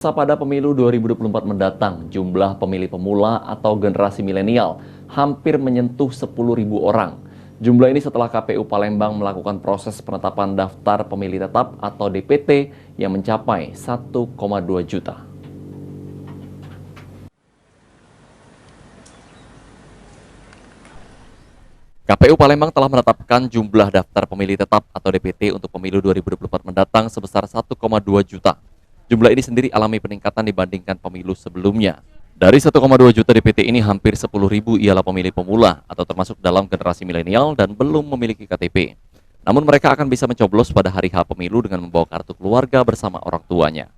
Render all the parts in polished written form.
Pada pemilu 2024 mendatang, jumlah pemilih pemula atau generasi milenial hampir menyentuh 10.000 orang. Jumlah ini setelah KPU Palembang melakukan proses penetapan daftar pemilih tetap atau DPT yang mencapai 1,2 juta. KPU Palembang telah menetapkan jumlah daftar pemilih tetap atau DPT untuk pemilu 2024 mendatang sebesar 1,2 juta. Jumlah ini sendiri alami peningkatan dibandingkan pemilu sebelumnya. Dari 1,2 juta DPT ini hampir 10.000 ialah pemilih pemula atau termasuk dalam generasi milenial dan belum memiliki KTP. Namun mereka akan bisa mencoblos pada hari H pemilu dengan membawa kartu keluarga bersama orang tuanya.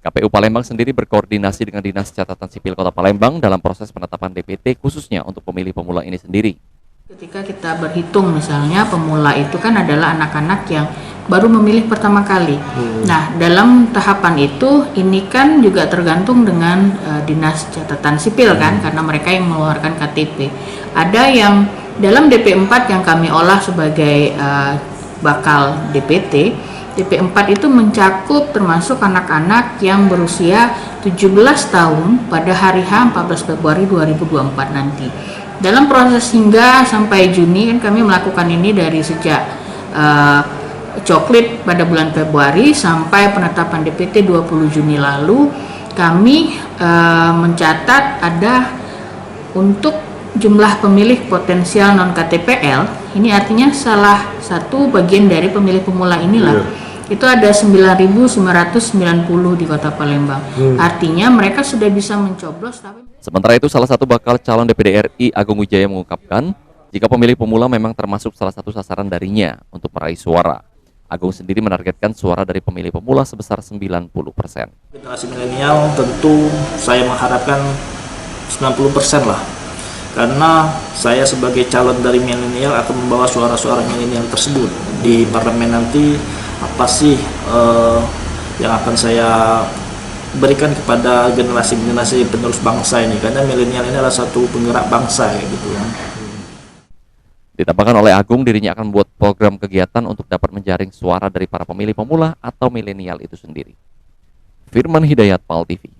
KPU Palembang sendiri berkoordinasi dengan Dinas Catatan Sipil Kota Palembang dalam proses penetapan DPT khususnya untuk pemilih pemula ini sendiri. Ketika kita berhitung misalnya pemula itu kan adalah anak-anak yang baru memilih pertama kali. Nah, dalam tahapan itu ini kan juga tergantung dengan Dinas Catatan Sipil kan, karena mereka yang mengeluarkan KTP. Ada yang dalam DP4 yang kami olah sebagai bakal DPT, DP4 itu mencakup termasuk anak-anak yang berusia 17 tahun pada hari H 14 Februari 2024 nanti. Dalam proses hingga sampai Juni kan kami melakukan ini dari sejak coklit pada bulan Februari sampai penetapan DPT 20 Juni lalu, kami mencatat ada untuk jumlah pemilih potensial non KTPL, ini artinya salah satu bagian dari pemilih pemula inilah. Itu ada 9.990 di Kota Palembang. Artinya mereka sudah bisa mencoblos. Sementara itu, salah satu bakal calon DPD RI Agung Wijaya mengungkapkan, jika pemilih pemula memang termasuk salah satu sasaran darinya untuk meraih suara. Agung sendiri menargetkan suara dari pemilih pemula sebesar 90%. Generasi milenial tentu saya mengharapkan 90% lah. Karena saya sebagai calon dari milenial akan membawa suara-suara milenial tersebut di parlemen nanti. Apa sih yang akan saya berikan kepada generasi-generasi penerus bangsa ini, karena milenial ini adalah satu penggerak bangsa gitu ya. Ditambahkan oleh Agung, dirinya akan membuat program kegiatan untuk dapat menjaring suara dari para pemilih pemula atau milenial itu sendiri. Firman Hidayat, PAL TV.